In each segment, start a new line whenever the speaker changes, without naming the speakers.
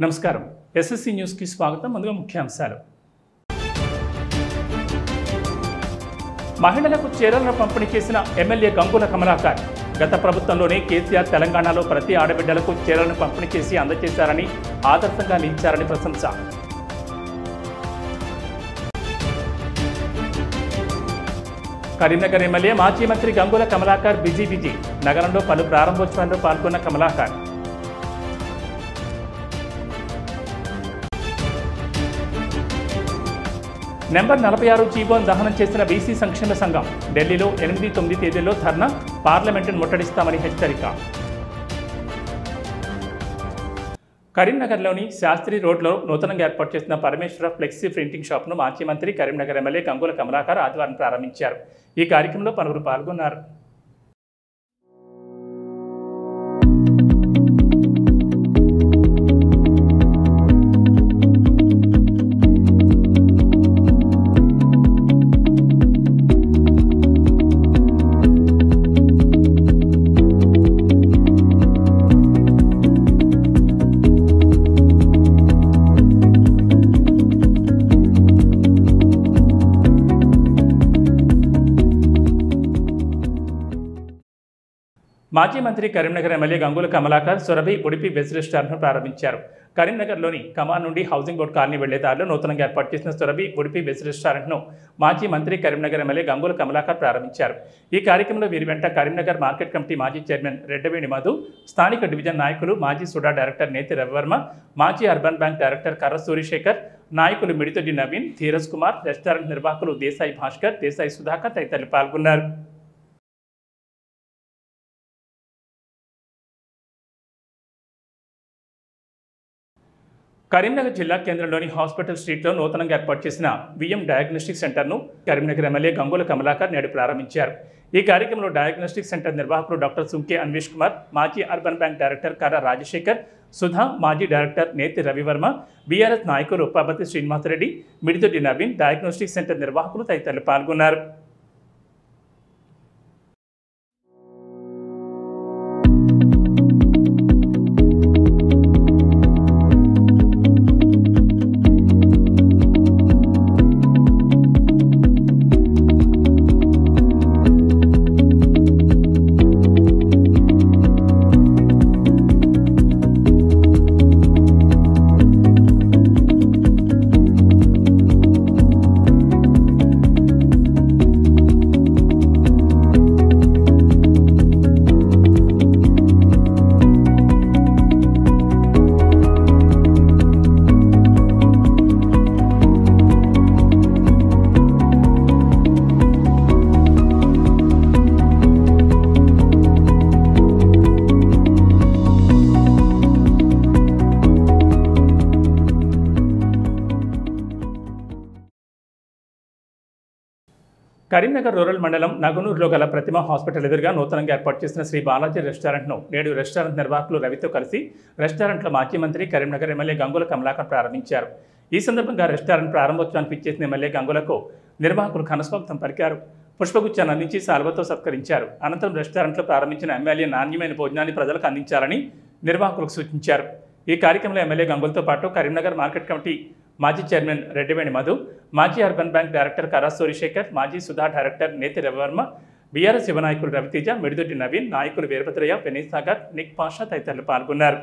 నమస్కారం SSC news కి స్వాగతం. ముందుగా ముఖ్యాంశాలు. మహిళలకు చీరలను పంపిణీ చేసిన ఎమ్మెల్యే గంగుల కమలాకర్. గత ప్రభుత్వంలోనే కేసీఆర్ తెలంగాణలో ప్రతి ఆడబిడ్డలకు చీరలను పంపిణీ చేసి అందజేశారని, ఆదర్శంగా నిలిచారని ప్రశంస. కరీంనగర్ ఎమ్మెల్యే మాజీ మంత్రి గంగుల కమలాకర్ బిజీ. నగరంలో పలు ప్రారంభోత్సవాల్లో పాల్గొన్న కమలాకర్. నెంబర్ 46 జీవోను దహనం చేసిన బీసీ సంక్షేమ సంఘం. ఢిల్లీలో 8-9 తేదీల్లో ధర్నా, పార్లమెంటును ముట్టడిస్తామని హెచ్చరిక. కరీంనగర్లోని శాస్త్రి రోడ్లో నూతనంగా ఏర్పాటు చేసిన పరమేశ్వర ఫ్లెక్సీ ప్రింటింగ్ షాప్ను మాజీ మంత్రి కరీంనగర్ ఎమ్మెల్యే గంగుల కమలాకర్ ఆదివారం ప్రారంభించారు. ఈ కార్యక్రమంలో పలువురు పాల్గొన్నారు. మాజీ మంత్రి కరీంనగర్ ఎమ్మెల్యే గంగుల కమలాకర్ సురభి ఉడిపి వెజ్ రెస్టారెంట్ను ప్రారంభించారు. కరీంనగర్లోని కమాన్ నుండి హౌసింగ్ బోర్డు కాలనీ వెళ్లే దారిలో నూతనంగా ఏర్పాటు చేసిన సురభి ఉడిపి వెజ్ రెస్టారెంట్ను మాజీ మంత్రి కరీంనగర్ ఎమ్మెల్యే గంగుల కమలాకర్ ప్రారంభించారు. ఈ కార్యక్రమంలో వీరి వెంట కరీంనగర్ మార్కెట్ కమిటీ మాజీ చైర్మన్ రెడ్డవేణి మధు, స్థానిక డివిజన్ నాయకులు మాజీ సుడా డైరెక్టర్ నేతి రవివర్మ, మాజీ అర్బన్ బ్యాంక్ డైరెక్టర్ కర్ర సూరిశేఖర్, నాయకులు మిడితొడి నవీన్, ధీరజ్ కుమార్, రెస్టారెంట్ నిర్వాహకులు దేశాయి భాస్కర్, దేశాయి సుధాకర్ తదితరులు పాల్గొన్నారు. కరీంనగర్ జిల్లా కేంద్రంలోని హాస్పిటల్ స్ట్రీట్లో నూతనంగా ఏర్పాటు చేసిన విఎం డయాగ్నోస్టిక్ సెంటర్ను కరీంనగర్ ఎమ్మెల్యే గంగుల కమలాకర్ నేడు ప్రారంభించారు. ఈ కార్యక్రమంలో డయాగ్నోస్టిక్ సెంటర్ నిర్వాహకులు డాక్టర్ సుంకే అన్వేష్ కుమార్, మాజీ అర్బన్ బ్యాంక్ డైరెక్టర్ కర్ర రాజశేఖర్, సుధా, మాజీ డైరెక్టర్ నేతి రవివర్మ, బీఆర్ఎస్ నాయకులు ఉపాపతి శ్రీనివాసరెడ్డి, మిడితొడి నవీన్, డయాగ్నోస్టిక్ సెంటర్ నిర్వాహకులు తదితరులు పాల్గొన్నారు. కరీంనగర్ రూరల్ మండలం నగనూరులో గల ప్రతిమ హాస్పిటల్ ఎదురుగా నూతనంగా ఏర్పాటు చేసిన శ్రీ బాలాజీ రెస్టారెంట్ను నేడు రెస్టారెంట్ నిర్వాహకులు రవితో కలిసి రెస్టారెంట్లో మాజీ మంత్రి కరీంనగర్ ఎమ్మెల్యే గంగుల కమలాకర్ ప్రారంభించారు. ఈ సందర్భంగా రెస్టారెంట్ ప్రారంభోత్సవానికి ఇచ్చేసిన ఎమ్మెల్యే గంగులకు నిర్వాహకులు ఘనస్వాగతం పలికారు. పుష్పగుచ్చాన్ని అందించి సాల్వతో సత్కరించారు. అనంతరం రెస్టారెంట్లో ప్రారంభించిన ఎమ్మెల్యే నాణ్యమైన భోజనాన్ని ప్రజలకు అందించాలని నిర్వాహకులకు సూచించారు. ఈ కార్యక్రమంలో ఎమ్మెల్యే గంగులతో పాటు కరీంనగర్ మార్కెట్ కమిటీ మాజీ చైర్మన్ రెడ్డివేణి మధు, మాజీ అర్బన్ బ్యాంక్ డైరెక్టర్ కర్ర సూరిశేఖర్, మాజీ సుధా డైరెక్టర్ నేతి రవివర్మ, బీఆర్ఎస్ యువ నాయకులు రవితేజ, మిడిదొడ్డి నవీన్, నాయకులు వీరభద్రయ్య, వినయ్ సాగర్, నిక్ పాషా తదితరులు పాల్గొన్నారు.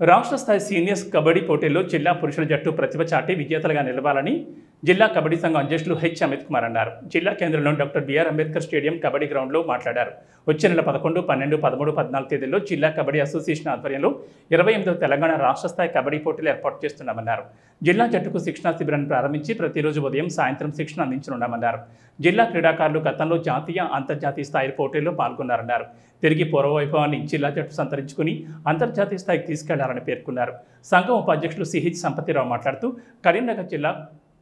రాష్ట్ర స్థాయి సీనియర్స్ కబడ్డీ పోటీల్లో జిల్లా పురుషుల జట్టు ప్రతిభ చాటి విజేతలుగా నిలవాలని జిల్లా కబడ్డీ సంఘం అధ్యక్షులు హెచ్ అమిత్ కుమార్ అన్నారు. జిల్లా కేంద్రంలోని doctor BR Ambedkar stadium kabaddi గ్రౌండ్లో మాట్లాడారు. వచ్చే నెల 11, 12, 13, 14 తేదీల్లో జిల్లా కబడ్డీ అసోసియేషన్ ఆధ్వర్యంలో 28వ తెలంగాణ రాష్ట్ర స్థాయి కబడ్డీ పోటీలు ఏర్పాటు చేస్తున్నామన్నారు. జిల్లా జట్టుకు శిక్షణా శిబిరాన్ని ప్రారంభించి ప్రతిరోజు ఉదయం సాయంత్రం శిక్షణ అందించనున్నామన్నారు. జిల్లా క్రీడాకారులు గతంలో జాతీయ, అంతర్జాతీయ స్థాయి పోటీల్లో పాల్గొన్నారన్నారు. తిరిగి పూర్వవైభవాన్ని జిల్లా జట్టు సంతరించుకుని అంతర్జాతీయ స్థాయికి తీసుకెళ్లాలని పేర్కొన్నారు. సంఘం ఉపాధ్యక్షులు సిహెచ్ సంపతిరావు మాట్లాడుతూ కరీంనగర్ జిల్లా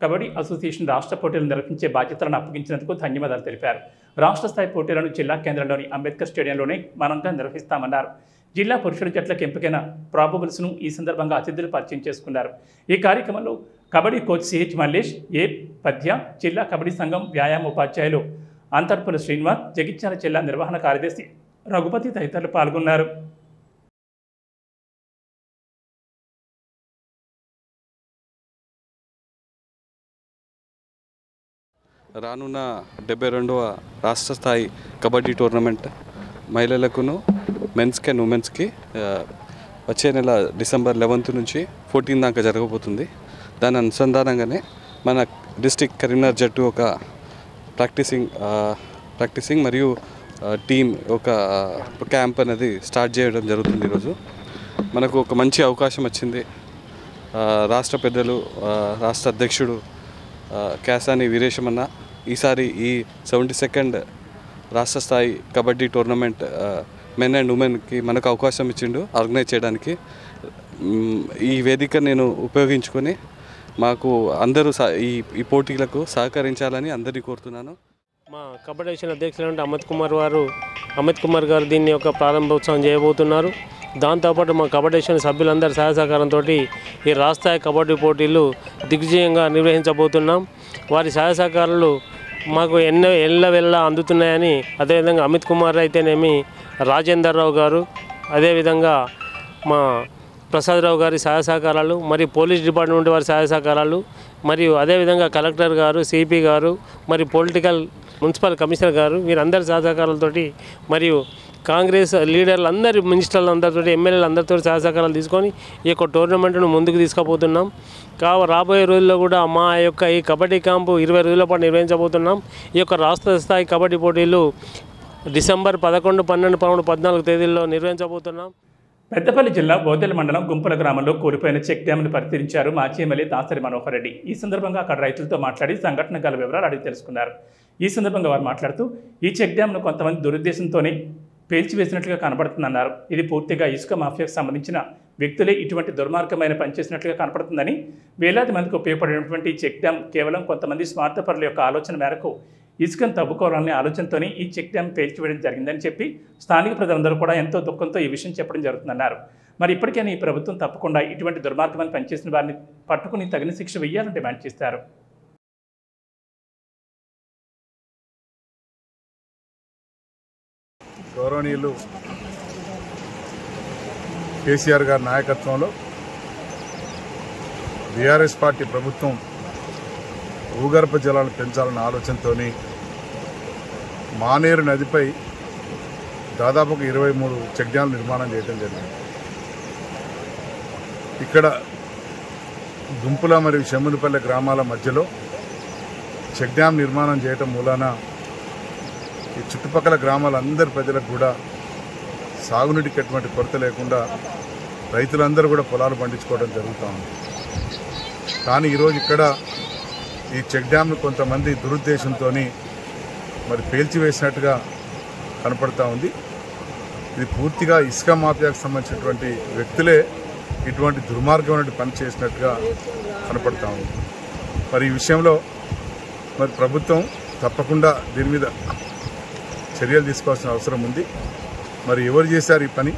కబడ్డీ అసోసియేషన్ రాష్ట్ర పోటీలు నిర్వహించే బాధ్యతలను అప్పగించినందుకు ధన్యవాదాలు తెలిపారు. రాష్ట్ర స్థాయి పోటీలను జిల్లా కేంద్రంలోని అంబేద్కర్ స్టేడియంలోనే ఘనంగా నిర్వహిస్తామన్నారు. జిల్లా పురుషుల జట్లకు ఎంపికైన ప్రాబబుల్స్ను ఈ సందర్భంగా అతిథులు పరిచయం చేసుకున్నారు. ఈ కార్యక్రమంలో కబడ్డీ కోచ్ సిహెచ్ మల్లేష్, ఏ పద్య, జిల్లా కబడ్డీ సంఘం వ్యాయామ ఉపాధ్యాయులు అంతర్పుల శ్రీనివాస్, జగిత్యాల జిల్లా నిర్వహణ కార్యదర్శి రఘుపతి తదితరులు పాల్గొన్నారు.
రానున్న 72వ రాష్ట్ర స్థాయి కబడ్డీ టోర్నమెంట్ మహిళలకును మెన్స్కి అండ్ ఉమెన్స్కి వచ్చే నెల డిసెంబర్ 11 నుంచి 14 దాకా జరగబోతుంది. దాని అనుసంధానంగానే మన డిస్ట్రిక్ట్ కరీంనగర్ జట్టు ఒక ప్రాక్టీసింగ్ మరియు టీమ్ ఒక క్యాంప్ అనేది స్టార్ట్ చేయడం జరుగుతుంది. ఈరోజు మనకు ఒక మంచి అవకాశం వచ్చింది. రాష్ట్ర పెద్దలు, రాష్ట్ర అధ్యక్షుడు క్యాసాని వీరేశమన్న ఈసారి ఈ 72nd రాష్ట్ర స్థాయి కబడ్డీ టోర్నమెంట్ మెన్ అండ్ ఉమెన్కి మనకు అవకాశం ఇచ్చిండు ఆర్గనైజ్ చేయడానికి. ఈ వేదిక నేను ఉపయోగించుకొని మాకు అందరూ ఈ పోటీలకు సహకరించాలని అందరినీ కోరుతున్నాను.
మా కబడ్డీ అధ్యక్షులు అమిత్ కుమార్ గారు దీన్ని యొక్క ప్రారంభోత్సవం చేయబోతున్నారు. దాంతోపాటు మా కబడ్డీ సభ్యులందరి సహాయ సహకారంతో ఈ రాష్ట్రస్థాయి కబడ్డీ పోటీలు దిగ్విజయంగా నిర్వహించబోతున్నాం. వారి సహాయ సహకారాలు మాకు ఎల్లవెల్లా అందుతున్నాయని, అదేవిధంగా అమిత్ కుమార్ అయితేనేమి, రాజేందర్ రావు గారు, అదేవిధంగా మా ప్రసాదరావు గారి సహాయ సహకారాలు, మరియు పోలీస్ డిపార్ట్మెంట్ వారి సహాయ సహకారాలు, మరియు అదేవిధంగా కలెక్టర్ గారు, సిపి గారు, మరి మున్సిపల్ కమిషనర్ గారు, వీరందరి సహకారాలతోటి, మరియు కాంగ్రెస్ లీడర్లు అందరి మినిస్టర్లు అందరితో, ఎమ్మెల్యేలు అందరితో సహకారాలు తీసుకొని ఈ యొక్క టోర్నమెంట్ను ముందుకు తీసుకుపోతున్నాం. రాబోయే రోజుల్లో కూడా మా యొక్క ఈ కబడ్డీ క్యాంపు 20 రోజుల పాటు నిర్వహించబోతున్నాం. ఈ యొక్క రాష్ట్ర స్థాయి కబడ్డీ పోటీలు డిసెంబర్ 11, 12, 13, 14 తేదీల్లో నిర్వహించబోతున్నాం.
పెద్దపల్లి జిల్లా బోదెల మండలం గుంపుల గ్రామంలో కూలిపోయిన చెక్ డ్యాంను పరిశీలించారు మాజీ ఎమ్మెల్యే దాసరి మనోహర్ రెడ్డి. ఈ సందర్భంగా అక్కడ రైతులతో మాట్లాడి సంఘటన గల వివరాలు అడిగి తెలుసుకున్నారు. ఈ సందర్భంగా వారు మాట్లాడుతూ ఈ చెక్ డ్యాంను కొంతమంది దురుద్దేశంతోనే పేల్చివేసినట్లుగా కనబడుతుందన్నారు. ఇది పూర్తిగా ఇసుక మాఫియాకు సంబంధించిన వ్యక్తులే ఇటువంటి దుర్మార్గమైన పనిచేసినట్లుగా కనపడుతుందని, వేలాది మందికి ఉపయోగపడినటువంటి ఈ చెక్ డ్యాం కేవలం కొంతమంది స్వార్థపరుల యొక్క ఆలోచన మేరకు ఇసుకను తవ్వుకోవాలనే ఆలోచనతోనే ఈ చెక్ డ్యాం పేల్చివేయడం జరిగిందని చెప్పి స్థానిక ప్రజలందరూ కూడా ఎంతో దుఃఖంతో ఈ విషయం చెప్పడం జరుగుతుందన్నారు. మరి ఇప్పటికైనా ఈ ప్రభుత్వం తప్పకుండా ఇటువంటి దుర్మార్గమైన పనిచేసిన వారిని పట్టుకుని తగిన శిక్ష వేయాలని డిమాండ్ చేశారు.
గౌరవనీయులు కేసీఆర్ గారి నాయకత్వంలో బీఆర్ఎస్ పార్టీ ప్రభుత్వం భూగర్భ జలాలు పెంచాలన్న ఆలోచనతో మానేరు నదిపై దాదాపుగా 23 చెక్ డ్యాంలు నిర్మాణం చేయడం జరిగింది. ఇక్కడ గుంపుల మరియు షమ్మునిపల్లె గ్రామాల మధ్యలో చెక్ డ్యాం నిర్మాణం చేయటం మూలాన ఈ చుట్టుపక్కల గ్రామాలందరి ప్రజలకు కూడా సాగునీటికి ఎటువంటి కొరత లేకుండా రైతులందరూ కూడా పొలాలు పండించుకోవడం జరుగుతూ ఉంది. కానీ ఈరోజు ఇక్కడ ఈ చెక్ డ్యాంను కొంతమంది దురుద్దేశంతో మరి పేల్చివేసినట్టుగా కనపడతా ఉంది. ఇది పూర్తిగా ఇసుక మాఫియాకు సంబంధించినటువంటి వ్యక్తులే ఇటువంటి దుర్మార్గమైన పని చేసినట్టుగా కనపడతా ఉంది. మరి ఈ విషయంలో మరి ప్రభుత్వం తప్పకుండా దీని మీద చర్యలు తీసుకోవాల్సిన అవసరం ఉంది. మరి ఎవరు చేశారు ఈ పని,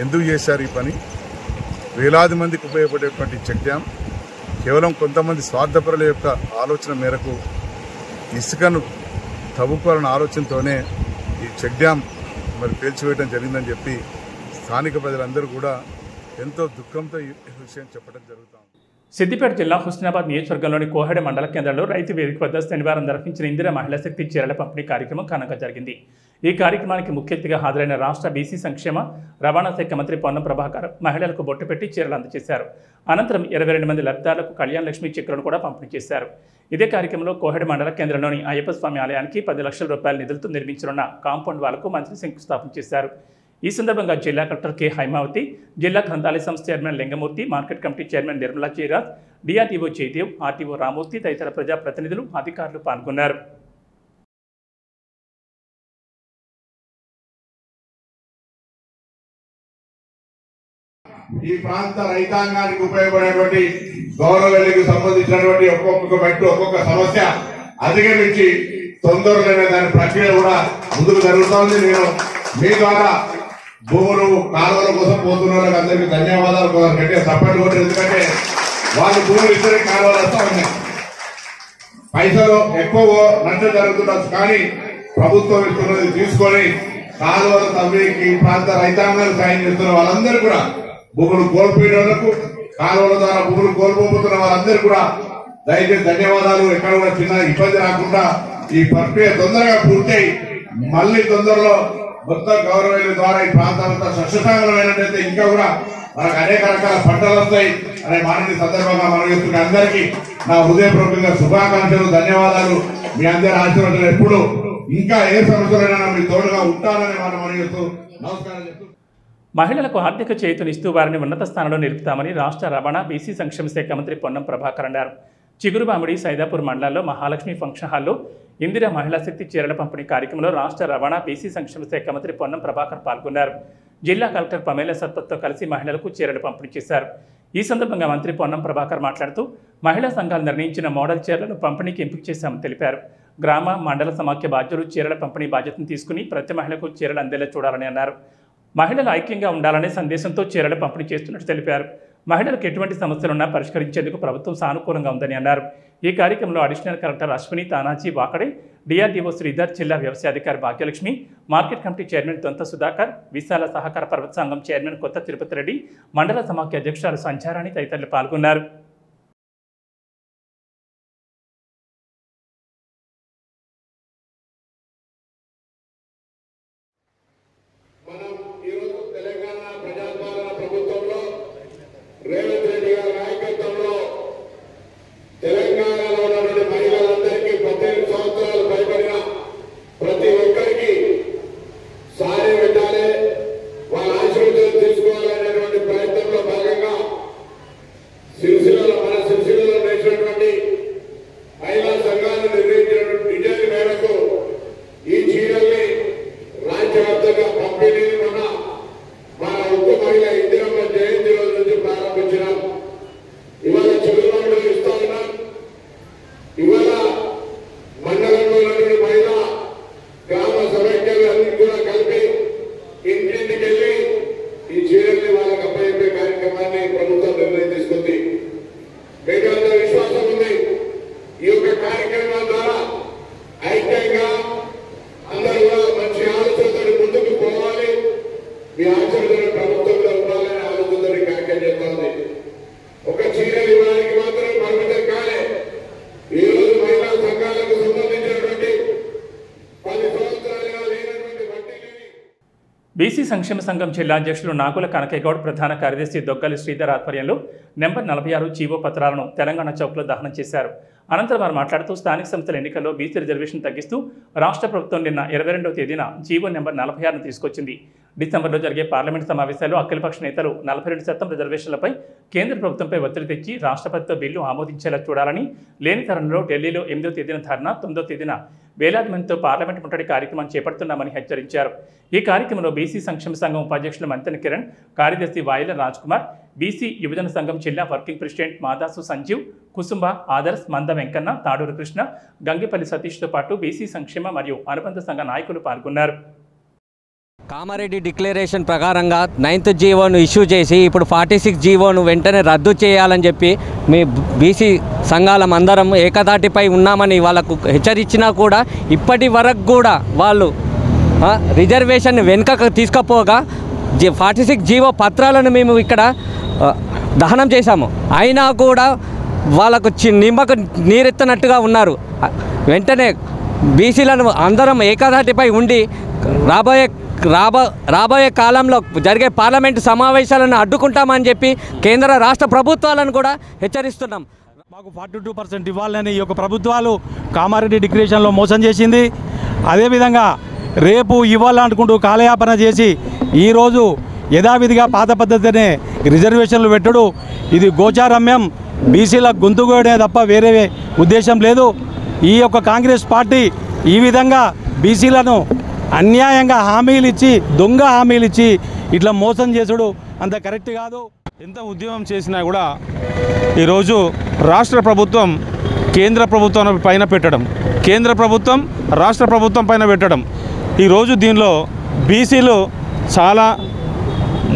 ఎందుకు చేశారు ఈ పని? వేలాది మందికి ఉపయోగపడేటువంటి చెక్ డ్యాం కేవలం కొంతమంది స్వార్థపరుల యొక్క ఆలోచన మేరకు ఇసుకను తవ్వుకోవాలన్న ఆలోచనతోనే ఈ చెక్ డ్యాం మరి పేల్చివేయడం జరిగిందని చెప్పి స్థానిక ప్రజలందరూ కూడా ఎంతో దుఃఖంతో ఈ విషయం చెప్పడం జరుగుతుంది.
సిద్దిపేట జిల్లా హుస్నాబాద్ నియోజకవర్గంలోని కోహెడ మండల కేంద్రంలో రైతు వేదిక వద్ద శనివారం నిర్వహించిన ఇందిరా మహిళా శక్తి చీరల పంపిణీ కార్యక్రమం ఘనంగా జరిగింది. ఈ కార్యక్రమానికి ముఖ్య అతిథిగా హాజరైన రాష్ట్ర బీసీ సంక్షేమ రవాణా శాఖ మంత్రి పొన్నం ప్రభాకర్ మహిళలకు బొట్టు పెట్టి చీరలు అందజేశారు. అనంతరం 22 మంది లబ్ధిదారులకు కళ్యాణ లక్ష్మి చెక్కులను కూడా పంపిణీ చేశారు. ఇదే కార్యక్రమంలో కోహెడ మండల కేంద్రంలోని అయ్యప్ప స్వామి ఆలయానికి 10 లక్షల రూపాయల నిధులతో నిర్మించనున్న కాంపౌండ్ వాళ్లకు మంత్రి శంకుస్థాపన చేశారు. ఈ సందర్భంగా జిల్లా కలెక్టర్ కె హైమావతి, జిల్లా గ్రంథాలయ సంస్థ chairman Lingamurthy, market committee chairman Nirmala Jayaraj, DRTO Jayadev, RTO Ramurthy తదితర ప్రజాప్రతినిధులు, అధికారులు పాల్గొన్నారు.
ఈ ప్రాంత రైతాంగానికి ఉపయోగపడేటువంటి గౌరవవేలకు సంబంధించినటువంటి ఒక్కొక్క సమస్య అధిగమించి తొందరలోనే దాని ప్రక్రియ కూడా ముందుకు జరుగుతోంది. నేను మీ ద్వారా భూములు కాలువల కోసం పోతున్న వాళ్ళకి అందరికీ ధన్యవాదాలు గట్టిగా సపోర్ట్ కొట్టారు. ఎందుకంటే వాళ్ళు భూములు ఇద్దరికి కాలువలు వస్తా ఉన్నాయి. పైసలు ఎక్కువ నష్టం జరుగుతుండొచ్చు, కానీ ప్రభుత్వం ఇస్తున్నది తీసుకొని కాలువలు తవ్వికి ప్రాంత రైతాంగాన్ని సాయం చేస్తున్న వాళ్ళందరూ కూడా భూములు కోల్పోయేవాళ్లకు, కాలువల ద్వారా భూములు కోల్పోతున్న వాళ్ళందరూ కూడా దయచేసి ధన్యవాదాలు. ఎక్కడ కూడా చిన్న ఇబ్బంది రాకుండా ఈ ప్రక్రియ తొందరగా పూర్తయి మళ్ళీ తొందరలో మొత్తం గౌరవాల ద్వారా ఈ ప్రాంతాలంతా సస్యశ్యామలమైనట్లయితే ఇంకా కూడా మనకు అనేక రకాల పంటలు వస్తాయి అనే మాటని సందర్భంగా మనం చేస్తున్న అందరికీ నా హృదయపూర్వకంగా శుభాకాంక్షలు, ధన్యవాదాలు. మీ అందరి ఆశీర్వాదాలు ఎప్పుడు ఇంకా ఏ సమస్యలైనా మీ తోడుగా ఉంటారని మనం చేస్తూ నమస్కారం చెప్తూ
మహిళలకు ఆర్థిక చేయూతనిస్తూ వారిని ఉన్నత స్థానంలో నిలుపుతామని రాష్ట్ర రవాణా బీసీ సంక్షేమ శాఖ మంత్రి పొన్నం ప్రభాకర్ అన్నారు. చిగురుమామిడి సైదాపూర్ మండలాల్లో మహాలక్ష్మి ఫంక్షన్ హాల్లో ఇందిరా మహిళా శక్తి చీరల పంపిణీ కార్యక్రమంలో రాష్ట్ర రవాణా బీసీ సంక్షేమ శాఖ మంత్రి పొన్నం ప్రభాకర్ పాల్గొన్నారు. జిల్లా కలెక్టర్ పమేల సత్పత్తో కలిసి మహిళలకు చీరలు పంపిణీ చేశారు. ఈ సందర్భంగా మంత్రి పొన్నం ప్రభాకర్ మాట్లాడుతూ మహిళా సంఘాలు నిర్ణయించిన మోడల్ చీరలను పంపిణీకి ఎంపిక చేశామని తెలిపారు. గ్రామ మండల సమాఖ్య బాధ్యులు చీరల పంపిణీ బాధ్యతను తీసుకుని ప్రతి మహిళకు చీరలు అందేలా చూడాలని అన్నారు. మహిళలు ఐక్యంగా ఉండాలనే సందేశంతో చీరలు పంపిణీ చేస్తున్నట్టు తెలిపారు. మహిళలకు ఎటువంటి సమస్యలున్నా పరిష్కరించేందుకు ప్రభుత్వం సానుకూలంగా ఉందని అన్నారు. ఈ కార్యక్రమంలో additional collector Ashwini Tanaji Wakade, DRDO Sridhar, జిల్లా వ్యవసాయ అధికారి Bhagyalakshmi, market committee chairman Donta Sudhakar, విశాల సహకార పర్వత సంఘం చైర్మన్ కొత్త తిరుపతి రెడ్డి, మండల సమాఖ్య అధ్యక్షురాలు సంచారాణి తదితరులు పాల్గొన్నారు.
రేవంత్ రెడ్డి గారి నాయకత్వంలో తెలంగాణలో ఉన్నటువంటి మహిళలందరికీ 18 సంవత్సరాలు పైబడిన ప్రతి ఒక్కరికి సారీ పెట్టాలి, వాళ్ళ ఆశీర్వాదాలు తీసుకోవాలనేటువంటి ప్రయత్నంలో భాగంగా మన సిరిసిల్లలో వేసినటువంటి మహిళా సంఘాలు నిర్వహించినటువంటి డిజైన్ మేరకు ఈ చీరల్ని రాజ్యవ్యాప్తంగా పంపిణీ ఉన్న మన ఉక్కు మహిళ ఇందిరమ్మ జయంతి రోజు నుంచి ప్రారంభించినాం. ఇవాళ చిగురుమామిడిలో ఇస్తా ఉన్నాం. ఇవాళ మండలంలో ఉన్నటువంటి మహిళ గ్రామ సమైక్యాలు అన్ని కూడా కలిపి ఇంటింటికి వెళ్ళి ఈ చీరల్ని వాళ్ళకి అప్పచెప్పే కార్యక్రమాన్ని ప్రభుత్వం నిర్ణయం తీసుకుంది. మీకు అంత విశ్వాసం ఉంది. ఈ యొక్క కార్యక్రమం ద్వారా ఐక్యంగా అందరూ కూడా మంచి ఆలోచనతో ముందుకు పోవాలి, మీ ఆచరణ ప్రభుత్వంలో ఉండాలని ఆలోచనతో కార్యక్రమం చేస్తోంది. ఒక చీరలు ఇవ్వడానికి మాత్రం పరిమితం కాలే. ఈ రోజు మహిళా సంఘాలకు సంబంధించినటువంటి 10 సంవత్సరాలుగా లేనటువంటి వడ్డీని
బీసీ సంక్షేమ సంఘం జిల్లా అధ్యక్షులు నాగుల కనకయ్యగౌడ్, ప్రధాన కార్యదర్శి దొగ్గలి శ్రీధర్ ఆధ్వర్యంలో నెంబర్ 46 జీవో పత్రాలను తెలంగాణ చౌక్లో దహనం చేశారు. అనంతరం వారు మాట్లాడుతూ స్థానిక సంస్థల ఎన్నికల్లో బీసీ రిజర్వేషన్ తగ్గిస్తూ రాష్ట్ర ప్రభుత్వం నిన్న 22వ తేదీన జీవో నెంబర్ 46ను తీసుకొచ్చింది. డిసెంబర్లో జరిగే పార్లమెంట్ సమావేశాల్లో అఖిలపక్ష నేతలు 42% రిజర్వేషన్లపై కేంద్ర ప్రభుత్వంపై ఒత్తిడి తెచ్చి రాష్ట్రపతితో బిల్లు ఆమోదించేలా చూడాలని, లేని తరుణంలో ఢిల్లీలో 8వ తేదీన ధర్నా, 9వ తేదీన వేలాది మందితో పార్లమెంట్ ముట్టడి కార్యక్రమం చేపడుతున్నామని హెచ్చరించారు. ఈ కార్యక్రమంలో బీసీ సంక్షేమ సంఘం ఉపాధ్యక్షులు మంతెన కిరణ్, కార్యదర్శి వాయిల రాజ్ కుమార్, బీసీ యువజన సంఘం జిల్లా వర్కింగ్ ప్రెసిడెంట్ మాదాసు సంజీవ్, కుసుంబ, ఆదర్శ్, మంద వెంకన్న, తాడూరు కృష్ణ, గంగిపల్లి సతీష్తో పాటు బీసీ సంక్షేమ మరియు అనుబంధ సంఘ నాయకులు పాల్గొన్నారు.
కామారెడ్డి డిక్లరేషన్ ప్రకారంగా 9th జీవోను ఇష్యూ చేసి ఇప్పుడు 46 జీవోను వెంటనే రద్దు చేయాలని చెప్పి మీ బీసీ సంఘాలం అందరం ఏకతాటిపై ఉన్నామని వాళ్ళకు హెచ్చరించినా కూడా ఇప్పటి వరకు కూడా వాళ్ళు రిజర్వేషన్ వెనుకకు తీసుకుపోగా 46 జీవో పత్రాలను మేము ఇక్కడ దహనం చేశాము. అయినా కూడా వాళ్ళకు నిమ్మకు నీరెత్తనట్టుగా ఉన్నారు. వెంటనే బీసీలను అందరం ఏకధాటిపై ఉండి రాబోయే కాలంలో జరిగే పార్లమెంటు సమావేశాలను అడ్డుకుంటామని చెప్పి కేంద్ర రాష్ట్ర ప్రభుత్వాలను కూడా హెచ్చరిస్తున్నాం.
మాకు 42% ఇవ్వాలని ఈ యొక్క ప్రభుత్వాలు కామారెడ్డి డిక్లరేషన్లో మోసం చేసింది. అదేవిధంగా రేపు ఇవ్వాలనుకుంటూ కాలయాపన చేసి ఈరోజు యథావిధిగా పాత పద్ధతినే రిజర్వేషన్లు పెట్టడు. ఇది గోచారమ్యం, బీసీల గొంతుకోయడే తప్ప వేరే ఉద్దేశం లేదు. ఈ యొక్క కాంగ్రెస్ పార్టీ ఈ విధంగా బీసీలను అన్యాయంగా హామీలు ఇచ్చి దొంగ హామీలు ఇచ్చి ఇట్లా మోసం చేసుడు అంత కరెక్ట్ కాదు.
ఎంత ఉద్యమం చేసినా కూడా ఈరోజు రాష్ట్ర ప్రభుత్వం కేంద్ర ప్రభుత్వం పైన పెట్టడం, కేంద్ర ప్రభుత్వం రాష్ట్ర ప్రభుత్వం పైన పెట్టడం, ఈరోజు దీనిలో బీసీలు చాలా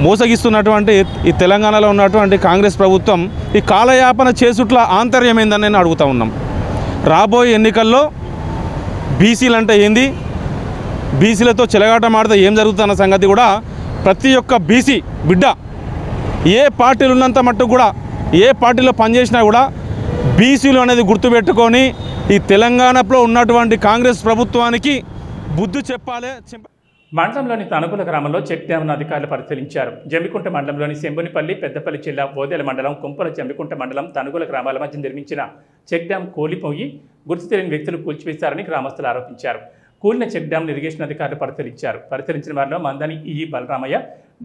మోసగిస్తున్నటువంటి ఈ తెలంగాణలో ఉన్నటువంటి కాంగ్రెస్ ప్రభుత్వం ఈ కాలయాపన చేసుట్ల ఆంతర్యం ఏందని నేను అడుగుతూ ఉన్నాం. రాబోయే ఎన్నికల్లో బీసీలు అంటే ఏంది, బీసీలతో చెలగాటం ఆడితే ఏం జరుగుతున్న సంగతి కూడా ప్రతి ఒక్క బీసీ బిడ్డ ఏ పార్టీలు ఉన్నంత మట్టు కూడా ఏ పార్టీలో పనిచేసినా కూడా బీసీలు అనేది గుర్తుపెట్టుకొని ఈ తెలంగాణలో ఉన్నటువంటి కాంగ్రెస్ ప్రభుత్వానికి బుద్ధి చెప్పాలి.
మండలంలోని తనుగుల గ్రామంలో చెక్ డ్యాంను అధికారులు పరిశీలించారు. జమ్మికుంట మండలంలోని శంభునిపల్లి, పెద్దపల్లి జిల్లా బోదెల మండలం, కుంపల జమ్మికుంట మండలం తనుగుల గ్రామాల మధ్య నిర్మించిన చెక్ డ్యాం కూలిపోయి గుర్తు తెలియని వ్యక్తులు కూల్చివేశారని గ్రామస్తులు ఆరోపించారు. కూలిన చెక్ డ్యాంను ఇరిగేషన్ అధికారులు పరిశీలించారు. పరిశీలించిన వారిలో మందని ఈఈ బలరామయ్య,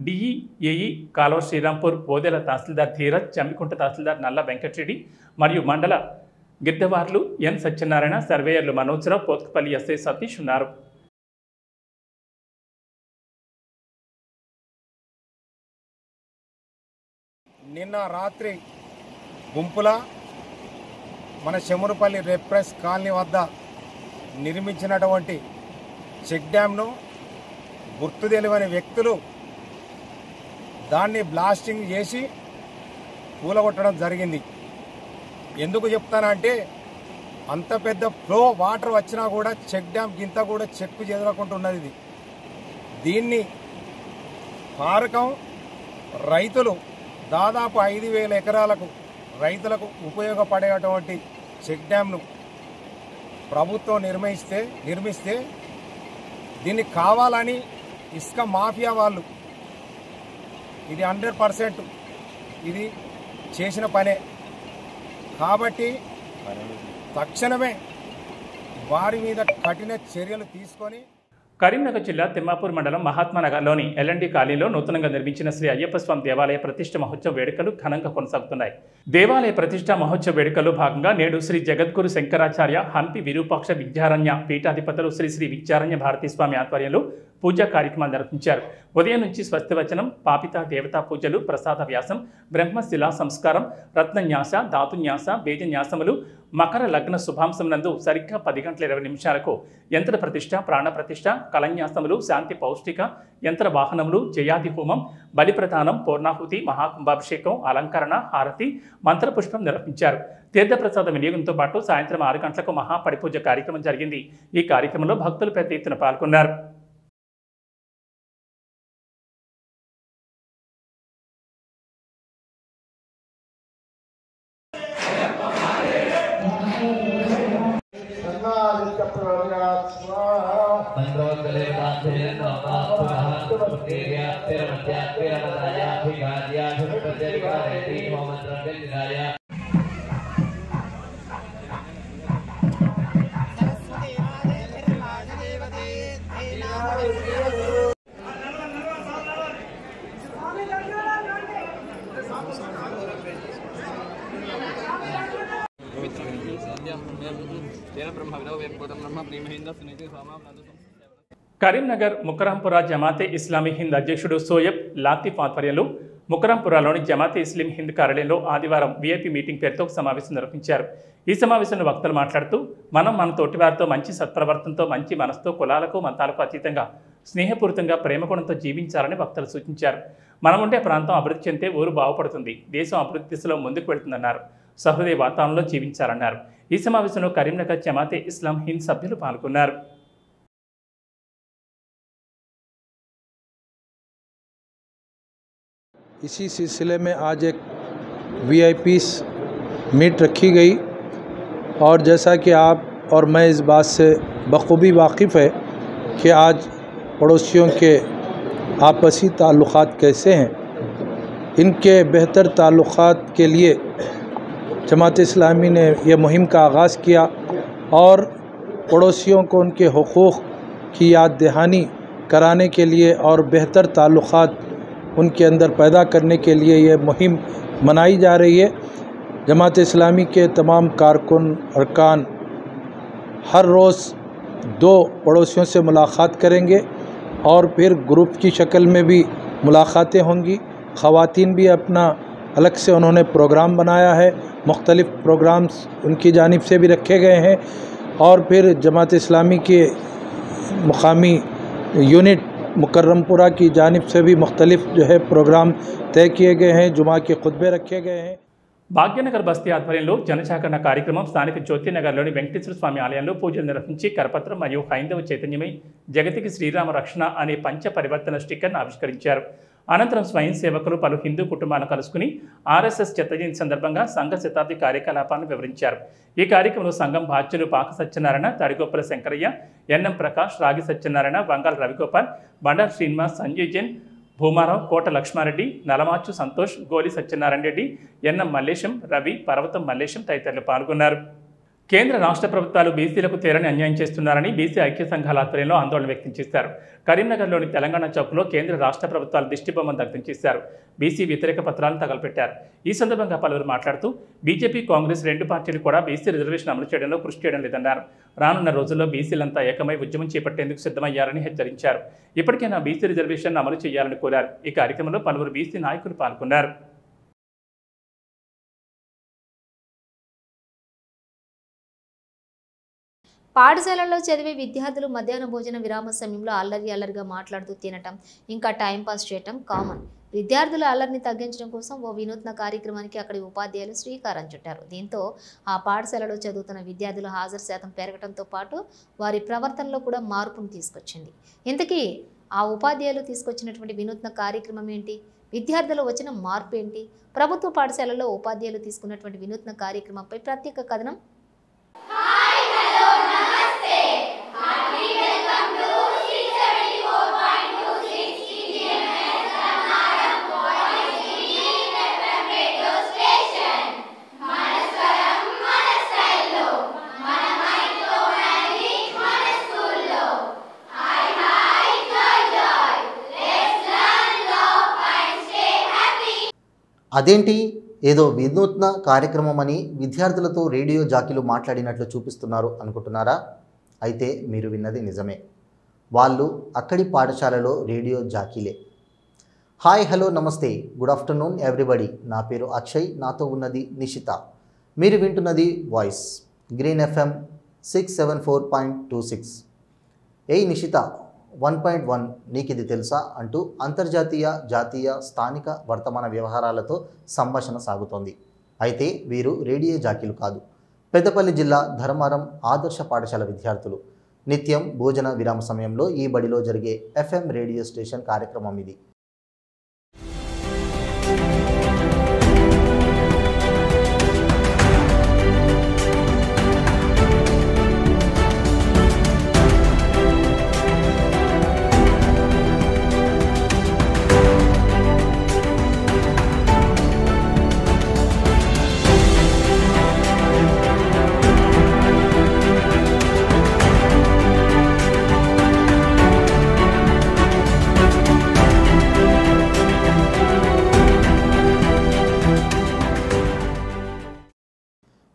డిఈ ఏఈ కాలువ శ్రీరాంపూర్, బోదెల తహసీల్దార్ ధీరజ్, జమ్మికుంట తహసీల్దార్ నల్ల వెంకటరెడ్డి మరియు మండల గిద్దవార్లు ఎన్ సత్యనారాయణ, సర్వేయర్లు మనోజ్రావు, పోత్కపల్లి ఎస్ఐ సతీష్ ఉన్నారు.
నిన్న రాత్రి గుంపుల మన చెమురుపల్లి రెప్రెస్ కాలనీ వద్ద నిర్మించినటువంటి చెక్ డ్యాంను గుర్తు తెలియని వ్యక్తులు దాన్ని బ్లాస్టింగ్ చేసి కూలగొట్టడం జరిగింది. ఎందుకు చెప్తానంటే అంత పెద్ద ఫ్లో వాటర్ వచ్చినా కూడా చెక్ డ్యామ్ గింత కూడా చెక్కు చెదరకుంటున్నది. ఇది దీన్ని పారకం రైతులు దాదాపు 5,000 ఎకరాలకు రైతులకు ఉపయోగపడేటువంటి చెక్ డ్యాంను ప్రభుత్వం నిర్మిస్తే దీన్ని కావాలని ఇసుక మాఫియా వాళ్ళు ఇది 100% ఇది చేసిన పనే కాబట్టి తక్షణమే వారి మీద కఠిన చర్యలు తీసుకొని.
కరీంనగర్ జిల్లా తిమ్మాపూర్ మండలం మహాత్మానగర్లోని ఎల్ఎండి కాలనీలో నూతనంగా నిర్మించిన శ్రీ అయ్యప్ప స్వామి దేవాలయ ప్రతిష్ఠ మహోత్సవ వేడుకలు ఘనంగా కొనసాగుతున్నాయి. దేవాలయ ప్రతిష్ఠ మహోత్సవ వేడుకల్లో భాగంగా నేడు శ్రీ జగద్గురు శంకరాచార్య హంపి విరూపాక్ష విద్యారణ్య పీఠాధిపతులు శ్రీ శ్రీ విద్యారణ్య భారతీ స్వామి ఆధ్వర్యంలో పూజా కార్యక్రమాలు నిర్వహించారు. ఉదయం నుంచి స్వస్తివచనం, పాపిత దేవతా పూజలు, ప్రసాద వ్యాసం, బ్రహ్మశిలా సంస్కారం, రత్నన్యాస, ధాతున్యాస, బేజన్యాసములు, మకర లగ్న శుభాంశం నందు సరిగ్గా 10 గంటల 20 నిమిషాలకు యంత్ర ప్రతిష్ఠ, ప్రాణ ప్రతిష్ఠ, కలన్యాసములు, శాంతి పౌష్టిక, యంత్ర వాహనములు, జయాది హోమం, బలిప్రదానం, పూర్ణాహుతి, మహాకుంభాభిషేకం, అలంకరణ, హారతి, మంత్రపుష్పం నిర్వహించారు. తీర్థప్రసాద వినియోగంతో పాటు సాయంత్రం 6 గంటలకు మహాపడిపూజ కార్యక్రమం జరిగింది. ఈ కార్యక్రమంలో భక్తులు పెద్ద ఎత్తున పాల్గొన్నారు. కరీంనగర్ ముకరాంపురా జమాతే ఇస్లామీ హింద్ అధ్యక్షుడు సోయబ్ లాతిఫ్ ఆధ్వర్యంలో ముకరాంపురాలోని జమాతే ఇస్లాం హింద్ కార్యాలయంలో ఆదివారం వీఐపీ మీటింగ్ పేరుతో ఒక సమావేశం నిర్వహించారు. ఈ సమావేశంలో వక్తలు మాట్లాడుతూ మనం మన తోటివారితో మంచి సత్ప్రవర్తనతో, మంచి మనసుతో, కులాలకు మతాలకు అతీతంగా స్నేహపూరితంగా ప్రేమగుణంతో జీవించాలని వక్తలు సూచించారు. మనం ఉండే ప్రాంతం అభివృద్ధి చెందితే ఊరు బాగుపడుతుంది, దేశం అభివృద్ధి దిశలో ముందుకు వెళ్తుందన్నారు. సహృదయ వాతావరణంలో జీవించాలన్నారు. ఈ సమావేశంలో కరీంనగర్ జమాతే ఇస్లాం హింద్ సభ్యులు పాల్గొన్నారు.
इसी सिलसिले में आज एक वीआईपी मीट रखी गई और जैसा कि आप और मैं इस बात से बखूबी वाकिफ़ है कि आज पड़ोसियों के आपसी ताल्लुक़ात कैसे हैं। इनके बेहतर ताल्लुक़ात के लिए जमात इस्लामी ने यह मुहिम का आगाज़ किया और पड़ोसियों को उनके हुकूक़ की याद दहानी कराने के लिए और बेहतर ताल्लुक़ात उनके अंदर पैदा करने के लिए ये मुहिम मनाई जा रही है। जमात इस्लामी के तमाम कारकुन अरकान हर रोज़ 2 पड़ोसियों से मुलाक़ात करेंगे और फिर ग्रुप की शक्ल में भी मुलाक़ातें होंगी। ख़वातीन भी अपना अलग से उन्होंने प्रोग्राम बनाया है, मुख्तलिफ़ प्रोग्राम्स उनकी जानिब से भी रखे गए हैं और फिर जमात इस्लामी के मुकामी यूनिट मुकर्रमपुरा की जानिब से भी मुख्तलिफ़ जो है प्रोग्राम तय किए गए हैं, जुमा के खुतबे रखे गए हैं।
భాగ్యనగర్ బస్తీ ఆధ్వర్యంలో జనజాగరణ కార్యక్రమం స్థానిక జ్యోతినగర్లోని వెంకటేశ్వర స్వామి ఆలయంలో పూజలు నిర్వహించి కరపత్రం మరియు హైందవ చైతన్యమై జగతికి శ్రీరామ రక్షణ అనే పంచ పరివర్తన స్టిక్కర్ను ఆవిష్కరించారు. అనంతరం స్వయం సేవకులు పలు హిందూ కుటుంబాలను కలుసుకుని ఆర్ఎస్ఎస్ చెత్త జయంతి సందర్భంగా సంఘ శతాబ్ది కార్యకలాపాలను వివరించారు. ఈ కార్యక్రమంలో సంఘం బాధ్యులు పాక సత్యనారాయణ, తడిగొప్పల శంకరయ్య, ఎన్ఎం ప్రకాష్, రాగి సత్యనారాయణ, వంగాల రవిగోపాల్, బండారు శ్రీనివాస్, సంజయ్ జైన్, భూమారావు, కోట లక్ష్మారెడ్డి, నలమాచు సంతోష్, గోలి సత్యనారాయణ రెడ్డి, ఎన్ఎం మల్లేశం, రవి, పర్వతం మల్లేశం తదితరులు పాల్గొన్నారు. కేంద్ర రాష్ట్ర ప్రభుత్వాలు బీసీలకు తీరని అన్యాయం చేస్తున్నారని బీసీ ఐక్య సంఘాల ఆధ్వర్యంలో ఆందోళన వ్యక్తం చేశారు. కరీంనగర్లోని తెలంగాణ చౌక్లో కేంద్ర రాష్ట్ర ప్రభుత్వాలు దిష్టిబొమ్మను దగ్ధం చేశారు. బీసీ వ్యతిరేక పత్రాలను తగలపెట్టారు. ఈ సందర్భంగా పలువురు మాట్లాడుతూ బీజేపీ, కాంగ్రెస్ 2 పార్టీలు కూడా బీసీ రిజర్వేషన్ అమలు చేయడంలో కృషి చేయడం లేదన్నారు. రానున్న రోజుల్లో బీసీలంతా ఏకమై ఉద్యమం చేపట్టేందుకు సిద్ధమయ్యారని హెచ్చరించారు. ఇప్పటికైనా బీసీ రిజర్వేషన్ అమలు చేయాలని కోరారు. ఈ కార్యక్రమంలో పలువురు బీసీ నాయకులు పాల్గొన్నారు.
పాఠశాలల్లో చదివే విద్యార్థులు మధ్యాహ్న భోజన విరామ సమయంలో అల్లరిగా మాట్లాడుతూ తినటం, ఇంకా టైంపాస్ చేయటం కామన్. విద్యార్థుల అల్లరిని తగ్గించడం కోసం ఓ వినూత్న కార్యక్రమానికి అక్కడి ఉపాధ్యాయులు శ్రీకారం చుట్టారు. దీంతో ఆ పాఠశాలలో చదువుతున్న విద్యార్థుల హాజరు శాతం పెరగడంతో పాటు వారి ప్రవర్తనలో కూడా మార్పును తీసుకొచ్చింది. ఇంతకీ ఆ ఉపాధ్యాయులు తీసుకొచ్చినటువంటి వినూత్న కార్యక్రమం ఏంటి? విద్యార్థులు వచ్చిన మార్పు ఏంటి? ప్రభుత్వ పాఠశాలలో ఉపాధ్యాయులు తీసుకున్నటువంటి వినూత్న కార్యక్రమంపై ప్రత్యేక కథనం.
అదేంటి ఏదో వినూత్న కార్యక్రమం అని విద్యార్థులతో రేడియో జాకీలు మాట్లాడినట్లు చూపిస్తున్నారు అనుకుంటున్నారా? అయితే మీరు విన్నది నిజమే. వాళ్ళు అక్కడి పాఠశాలలో రేడియో జాకీలే. హాయ్, హలో, నమస్తే, గుడ్ ఆఫ్టర్నూన్ ఎవ్రీబడి. నా పేరు అక్షయ్, నాతో ఉన్నది నిషిత. మీరు వింటున్నది వాయిస్ గ్రీన్ FM 674.26. ఏయ్ నిషిత, 1.1 నీకిది తెలుసా అంటూ అంతర్జాతీయ, జాతీయ, స్థానిక వర్తమాన వ్యవహారాలతో సంభాషణ సాగుతోంది. అయితే వీరు రేడియో జాకీలు కాదు. పెద్దపల్లి జిల్లా ధర్మారం ఆదర్శ పాఠశాల విద్యార్థులు. నిత్యం భోజన విరామ సమయంలో ఈ బడిలో జరిగే FM రేడియో స్టేషన్ కార్యక్రమం ఇది.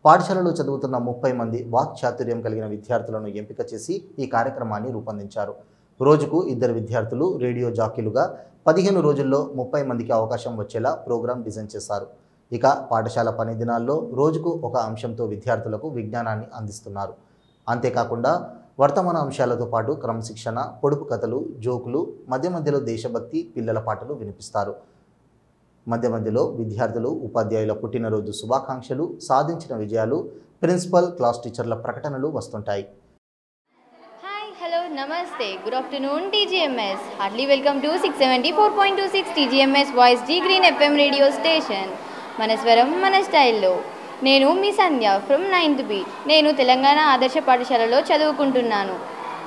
పాఠశాలలో చదువుతున్న 30 మంది వాక్చాతుర్యం కలిగిన విద్యార్థులను ఎంపిక చేసి ఈ కార్యక్రమాన్ని రూపొందించారు. రోజుకు 2 విద్యార్థులు రేడియో జాకీలుగా 15 రోజుల్లో 30 మందికి అవకాశం వచ్చేలా ప్రోగ్రాం డిజైన్ చేశారు. ఇక పాఠశాల పని దినాల్లో రోజుకు ఒక అంశంతో విద్యార్థులకు విజ్ఞానాన్ని అందిస్తున్నారు. అంతేకాకుండా వర్తమాన అంశాలతో పాటు క్రమశిక్షణ, పొడుపు కథలు, జోకులు, మధ్యలో దేశభక్తి, పిల్లల పాటలు వినిపిస్తారు. మధ్యలో విద్యార్థులు, ఉపాధ్యాయుల పుట్టినరోజు శుభాకాంక్షలు, సాధించిన విజయాలు, ప్రిన్సిపల్, క్లాస్ టీచర్ల ప్రకటనలు వస్తుంటాయి.
హాయ్, హలో, నమస్తే, good afternoon TGMS. Heartly welcome to 674.26 TGMS voice G Green FM radio station. మన స్వరం మన స్టైల్లో. నేను మీ సంధ్య ఫ్రమ్ 9th B. నేను తెలంగాణ ఆదర్శ పాఠశాలలో చదువుకుంటున్నాను.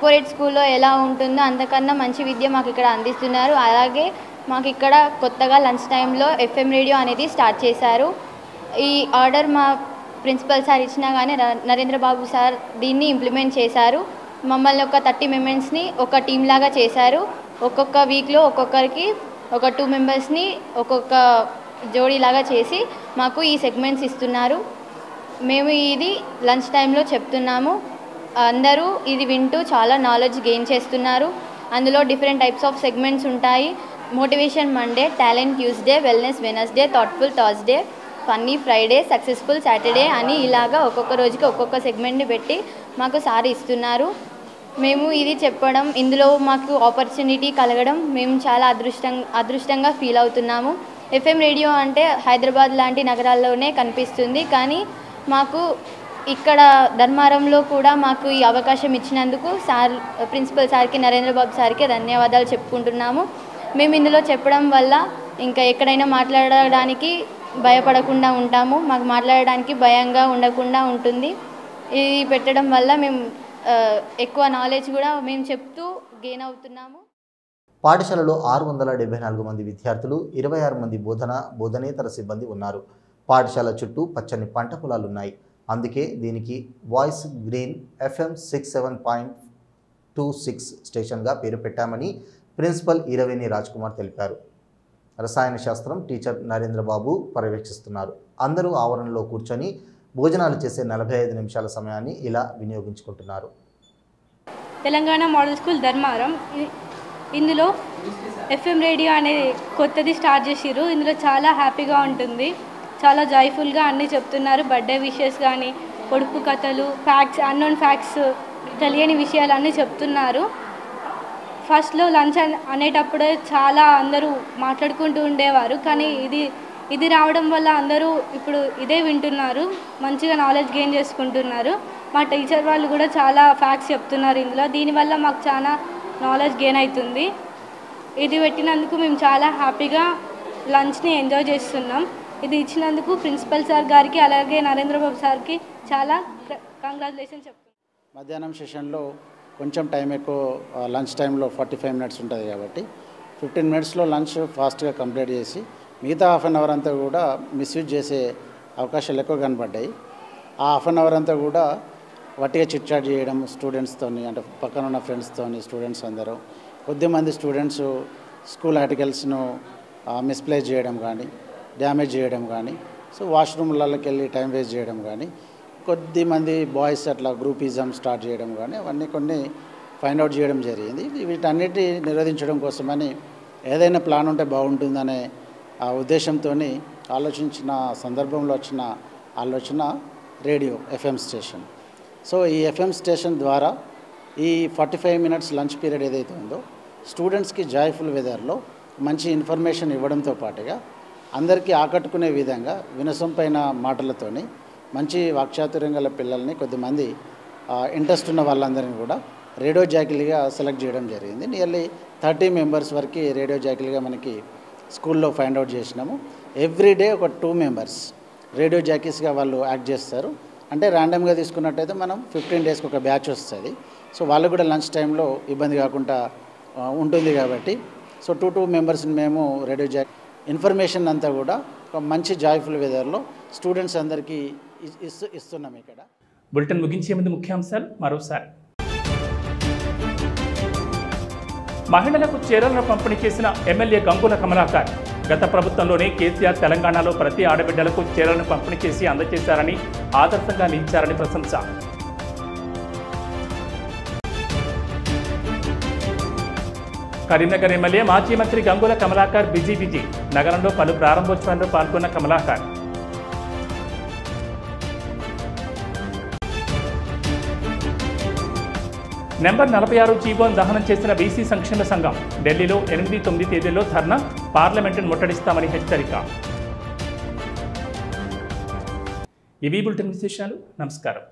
కోరెట్ స్కూల్లో ఎలా ఉంటుందో అంతకన్నా మంచి విద్య మాకు ఇక్కడ అందిస్తున్నారు. అలాగే మాకు ఇక్కడ కొత్తగా లంచ్ టైంలో FM రేడియో అనేది స్టార్ట్ చేశారు. ఈ ఆర్డర్ మా ప్రిన్సిపల్ సార్ ఇచ్చినా కానీ నరేంద్ర బాబు సార్ దీన్ని ఇంప్లిమెంట్ చేశారు. మమ్మల్ని ఒక 30 మెంబర్స్ని ఒక టీం లాగా చేశారు. ఒక్కొక్క వీక్లో ఒక్కొక్కరికి ఒక 2 మెంబర్స్ని ఒక్కొక్క జోడీలాగా చేసి మాకు ఈ సెగ్మెంట్స్ ఇస్తున్నారు. మేము ఇది లంచ్ టైంలో చెప్తున్నాము. అందరూ ఇది వింటూ చాలా నాలెడ్జ్ గెయిన్ చేస్తున్నారు. అందులో డిఫరెంట్ టైప్స్ ఆఫ్ సెగ్మెంట్స్ ఉంటాయి. Motivation Monday, talent Tuesday, wellness Wednesday, thoughtful Thursday, funny Friday, successful Saturday అని ఇలాగా ఒక్కొక్క రోజుకి ఒక్కొక్క సెగ్మెంట్ని పెట్టి మాకు సార్ ఇస్తున్నారు. మేము ఇది చెప్పడం, ఇందులో మాకు ఆపర్చునిటీ కలగడం మేము చాలా అదృష్టంగా ఫీల్ అవుతున్నాము. FM రేడియో అంటే హైదరాబాద్ లాంటి నగరాల్లోనే కనిపిస్తుంది, కానీ మాకు ఇక్కడ ధర్మారంలో కూడా మాకు ఈ అవకాశం ఇచ్చినందుకు ప్రిన్సిపల్ సార్కి, నరేంద్ర బాబు సార్కి ధన్యవాదాలు చెప్పుకుంటున్నాము. మేము ఇందులో చెప్పడం వల్ల ఇంకా ఎక్కడైనా మాట్లాడడానికి భయపడకుండా ఉంటాము. మాకు మాట్లాడడానికి భయంగా ఉండకుండా ఉంటుంది. ఇది పెట్టడం వల్ల మేము ఎక్కువ నాలెడ్జ్ కూడా మేము చెప్తూ గెయిన్ అవుతున్నాము.
పాఠశాలలో 674 మంది విద్యార్థులు, 26 మంది బోధనేతర సిబ్బంది ఉన్నారు. పాఠశాల చుట్టూ పచ్చని పంట పొలాలున్నాయి. అందుకే దీనికి వాయిస్ గ్రీన్ FM 67.26 స్టేషన్గా పేరు పెట్టామని ప్రిన్సిపల్ ఈరవేణి రాజ్ కుమార్ తెలిపారు. రసాయన శాస్త్రం టీచర్ నరేంద్ర బాబు పర్యవేక్షిస్తున్నారు. అందరూ ఆవరణలో కూర్చొని భోజనాలు చేసే 45 నిమిషాల సమయాన్ని ఇలా వినియోగించుకుంటున్నారు.
తెలంగాణ మోడల్ స్కూల్ ధర్మారం, ఇందులో FM రేడియో అనేది కొత్తది స్టార్ట్ చేసిర్రు. ఇందులో చాలా హ్యాపీగా ఉంటుంది, చాలా జాయ్ఫుల్గా అన్నీ చెప్తున్నారు. బర్త్డే విషెస్ కానీ, పొడుపు కథలు, ఫ్యాక్ట్స్, అన్నోన్ ఫ్యాక్ట్స్, తెలియని విషయాలు అన్నీ చెప్తున్నారు. ఫస్ట్లో లంచ్ అనేటప్పుడే చాలా అందరూ మాట్లాడుకుంటూ ఉండేవారు, కానీ ఇది రావడం వల్ల అందరూ ఇప్పుడు ఇదే వింటున్నారు, మంచిగా నాలెడ్జ్ గెయిన్ చేసుకుంటున్నారు. మా టీచర్ వాళ్ళు కూడా చాలా ఫ్యాక్ట్స్ చెప్తున్నారు ఇందులో. దీనివల్ల మాకు చాలా నాలెడ్జ్ గెయిన్ అవుతుంది. ఇది పెట్టినందుకు మేము చాలా హ్యాపీగా లంచ్ని ఎంజాయ్ చేస్తున్నాం. ఇది ఇచ్చినందుకు ప్రిన్సిపల్ సార్ గారికి అలాగే నరేంద్ర బాబు సార్కి చాలా కంగ్రాచులేషన్ చెప్తున్నాం.
మధ్యాహ్నం సెషన్లో కొంచెం టైం ఎక్కువ, లంచ్ టైంలో 45 మినిట్స్ ఉంటుంది కాబట్టి 15 మినిట్స్లో లంచ్ ఫాస్ట్గా కంప్లీట్ చేసి మిగతా హాఫ్ అన్ అవర్ అంతా కూడా మిస్యూజ్ చేసే అవకాశాలు ఎక్కువ కనబడ్డాయి. ఆ హాఫ్ అన్ అవర్ అంతా కూడా వట్టిగా చిట్ చాట్ చేయడం స్టూడెంట్స్తో, అంటే పక్కన ఉన్న ఫ్రెండ్స్తో, స్టూడెంట్స్ అందరూ కొద్దిమంది స్టూడెంట్స్ స్కూల్ ఆర్టికల్స్ను మిస్ప్లేస్ చేయడం కానీ, డ్యామేజ్ చేయడం కానీ, సో వాష్రూమ్లకి వెళ్ళి టైం వేస్ట్ చేయడం కానీ, కొద్దిమంది బాయ్స్ అట్లా గ్రూపిజం స్టార్ట్ చేయడం కానీ, అవన్నీ కొన్ని ఫైండ్ అవుట్ చేయడం జరిగింది. వీటన్నిటి నిరోధించడం కోసమని ఏదైనా ప్లాన్ ఉంటే బాగుంటుందనే ఆ ఉద్దేశంతో ఆలోచించిన సందర్భంలో వచ్చిన ఆలోచన రేడియో FM స్టేషన్. సో ఈ FM స్టేషన్ ద్వారా ఈ 45 మినిట్స్ లంచ్ పీరియడ్ ఏదైతే ఉందో స్టూడెంట్స్కి జాయ్ఫుల్ వెదర్లో మంచి ఇన్ఫర్మేషన్ ఇవ్వడంతో పాటుగా అందరికీ ఆకట్టుకునే విధంగా వినసొంపైన మాటలతోని మంచి వాక్చాతుర్యం గల పిల్లల్ని, కొద్దిమంది ఇంట్రెస్ట్ ఉన్న వాళ్ళందరినీ కూడా రేడియో జాకీలుగా సెలెక్ట్ చేయడం జరిగింది. నియర్లీ 30 మెంబర్స్ వరకు రేడియో జాకీలుగా మనకి స్కూల్లో ఫైండ్ అవుట్ చేసినాము. ఎవ్రీడే ఒక 2 మెంబర్స్ రేడియో జాకీస్గా వాళ్ళు యాక్ట్ చేస్తారు. అంటే ర్యాండమ్గా తీసుకున్నట్టయితే మనం 15 డేస్కి ఒక బ్యాచ్ వస్తుంది. సో వాళ్ళు కూడా లంచ్ టైంలో ఇబ్బంది కాకుండా ఉంటుంది కాబట్టి సో 2 మెంబర్స్ని మేము రేడియో జాకీ ఇన్ఫర్మేషన్ అంతా కూడా ఒక మంచి జాయ్ఫుల్ వెదర్లో స్టూడెంట్స్ అందరికీ ఇస్తున్నాం. ఇక్కడ
బులెటిన్ ముగించే ముందు ముఖ్యాంశాలు మరోసారి. మహిళలకు చీరలను పంపిణీ చేసిన ఎమ్మెల్యే గంగుల కమలాకర్. గత ప్రభుత్వంలోనే కేసీఆర్ తెలంగాణలో ప్రతి ఆడబిడ్డలకు చీరలను పంపిణీ చేసి అందజేశారని, ఆదర్శంగా నిలిచారని ప్రశంస. కరీంనగర్ ఎమ్మెల్యే మాజీ మంత్రి గంగుల కమలాకర్ బిజీ. నగరంలో పలు ప్రారంభోత్సవాల్లో పాల్గొన్న కమలాకర్. నెంబర్ 46 జీవోను దహనం చేసిన బీసీ సంక్షేమ సంఘం. ఢిల్లీలో 8, 9 తేదీల్లో ధర్నా, పార్లమెంటును ముట్టడిస్తామని హెచ్చరిక. ఇవి బులెటిన్ విశేషాలు. నమస్కారం.